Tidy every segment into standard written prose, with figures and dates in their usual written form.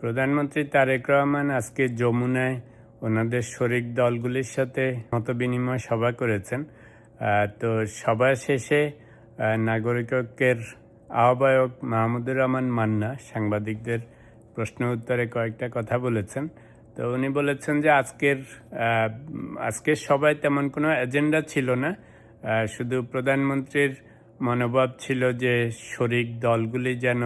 প্রধানমন্ত্রী তারেক রহমান আজকে যমুনায় ওনাদের শরিক দলগুলির সাথে মতবিনিময় সভা করেছেন। তো সভা শেষে নাগরিক ঐক্যের আহ্বায়ক মাহমুদুর রহমান মান্না সাংবাদিকদের প্রশ্ন উত্তরে কয়েকটা কথা বলেছেন। তো উনি বলেছেন যে আজকের সভায় তেমন কোনো এজেন্ডা ছিল না, শুধু প্রধানমন্ত্রীর মনোভাব ছিল যে শরিক দলগুলি যেন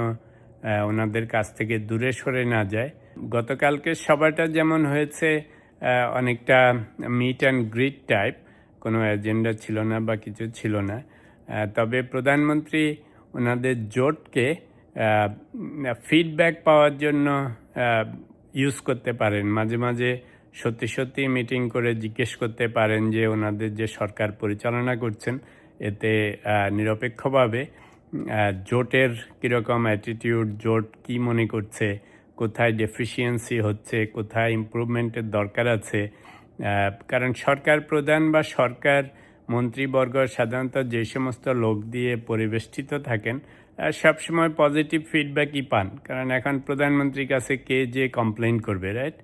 ওনাদের কাছ থেকে দূরে সরে না যায়। গতকালকের সভাটা যেমন হয়েছে অনেকটা মিট অ্যান্ড গ্রিট টাইপ, কোনো এজেন্ডা ছিল না বা কিছু ছিল না। তবে প্রধানমন্ত্রী ওনাদের জোটকে ফিডব্যাক পাওয়ার জন্য ইউজ করতে পারেন। মাঝে মাঝে সত্যি মিটিং করে জিজ্ঞেস করতে পারেন যে ওনাদের যে সরকার পরিচালনা করছেন এতে নিরপেক্ষভাবে জোটের কীরকম অ্যাটিটিউড, জোট কি মনে করছে, কোথায় ডেফিসিয়েন্সি হচ্ছে, কোথায় ইমপ্রুভমেন্টের দরকার আছে। কারণ সরকার প্রধান বা সরকার মন্ত্রীবর্গ সাধারণত যে সমস্ত লোক দিয়ে পরিবেষ্টিত থাকেন সবসময় পজিটিভ ফিডব্যাকই পান। কারণ এখন প্রধানমন্ত্রীর কাছে কে যে কমপ্লেন করবে, রাইট?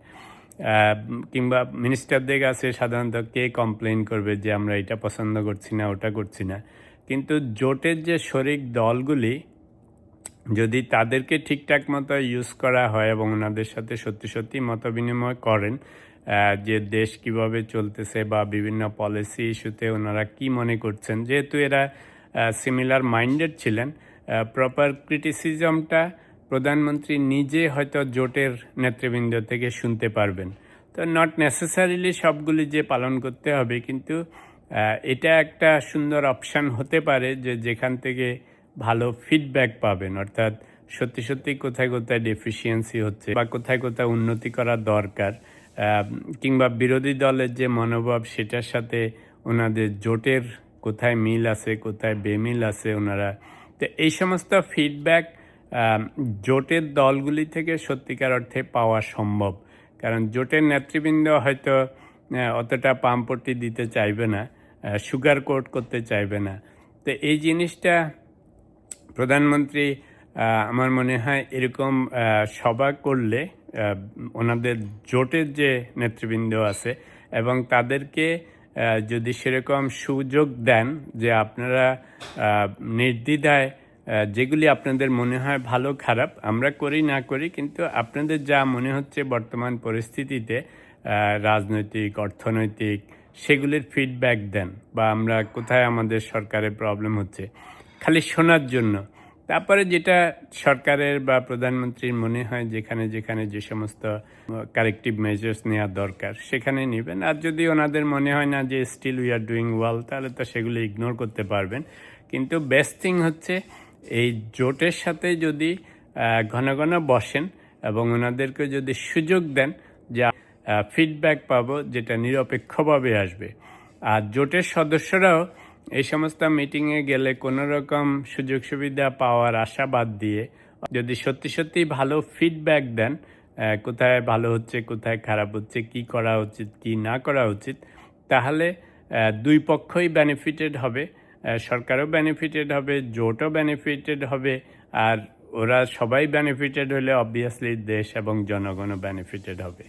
কিংবা মিনিস্টারদের কাছে সাধারণত কে কমপ্লেন করবে যে আমরা এটা পছন্দ করছি না, ওটা করছি না। কিন্তু জোটের যে শরিক দলগুলি যদি তাদেরকে ঠিকঠাক মতো ইউজ করা হয় এবং ওনাদের সাথে সত্যি মত বিনিময় করেন যে দেশ কিভাবে চলতেছে বা বিভিন্ন পলিসি ইস্যুতে ওনারা কি মনে করছেন, যেহেতু এরা সিমিলার মাইন্ডেড ছিলেন, প্রপার ক্রিটিসিজমটা প্রধানমন্ত্রী নিজে হয়তো জোটের নেতৃবৃন্দ থেকে শুনতে পারবেন। তো নট নেসেসারিলি সবগুলি যে পালন করতে হবে, কিন্তু এটা একটা সুন্দর অপশান হতে পারে যে যেখান থেকে ভালো ফিডব্যাক পাবেন, অর্থাৎ সত্যি কোথায় ডেফিসিয়েন্সি হচ্ছে বা কোথায় উন্নতি করা দরকার, কিংবা বিরোধী দলের যে মনোভাব সেটার সাথে ওনাদের জোটের কোথায় মিল আছে, কোথায় বেমিল আছে ওনারা। তো এই সমস্ত ফিডব্যাক জোটের দলগুলি থেকে সত্যিকার অর্থে পাওয়া সম্ভব। কারণ জোটের নেতৃবৃন্দ হয়তো অতটা পাম্পটি দিতে চাইবে না, সুগার কোট করতে চাইবে না। তো এই জিনিসটা প্রধানমন্ত্রী আমার মনে হয় এরকম সভা করলে ওনাদের জোটের যে নেতৃবৃন্দ আছে এবং তাদেরকে যদি সেরকম সুযোগ দেন যে আপনারা নির্দ্বিধায় যেগুলি আপনাদের মনে হয় ভালো খারাপ আমরা করি না করি, কিন্তু আপনাদের যা মনে হচ্ছে বর্তমান পরিস্থিতিতে রাজনৈতিক, অর্থনৈতিক, সেগুলির ফিডব্যাক দেন বা আমরা কোথায় আমাদের সরকারের প্রবলেম হচ্ছে, খালি শোনার জন্য। তারপরে যেটা সরকারের বা প্রধানমন্ত্রীর মনে হয় যেখানে যে সমস্ত কারেক্টিভ মেজার্স নেওয়া দরকার সেখানে নেবেন। আর যদি ওনাদের মনে হয় না যে still we are doing well, তাহলে তো সেগুলো ইগনোর করতে পারবেন। কিন্তু বেস্ট থিং হচ্ছে এই জোটের সাথে যদি ঘন বসেন এবং ওনাদেরকে যদি সুযোগ দেন যে ফিডব্যাক পাবো যেটা নিরপেক্ষভাবে আসবে। আর জোটের সদস্যরাও এই সমস্ত মিটিংয়ে গেলে কোনো রকম সুযোগ সুবিধা পাওয়ার আশা বাদ দিয়ে যদি সত্যি ভালো ফিডব্যাক দেন, কোথায় ভালো হচ্ছে, কোথায় খারাপ হচ্ছে, কি করা উচিত, কি না করা উচিত, তাহলে দুই পক্ষই বেনিফিটেড হবে। সরকারও বেনিফিটেড হবে, জোটও বেনিফিটেড হবে, আর ওরা সবাই বেনিফিটেড হলে অবভিয়াসলি দেশ এবং জনগণও বেনিফিটেড হবে।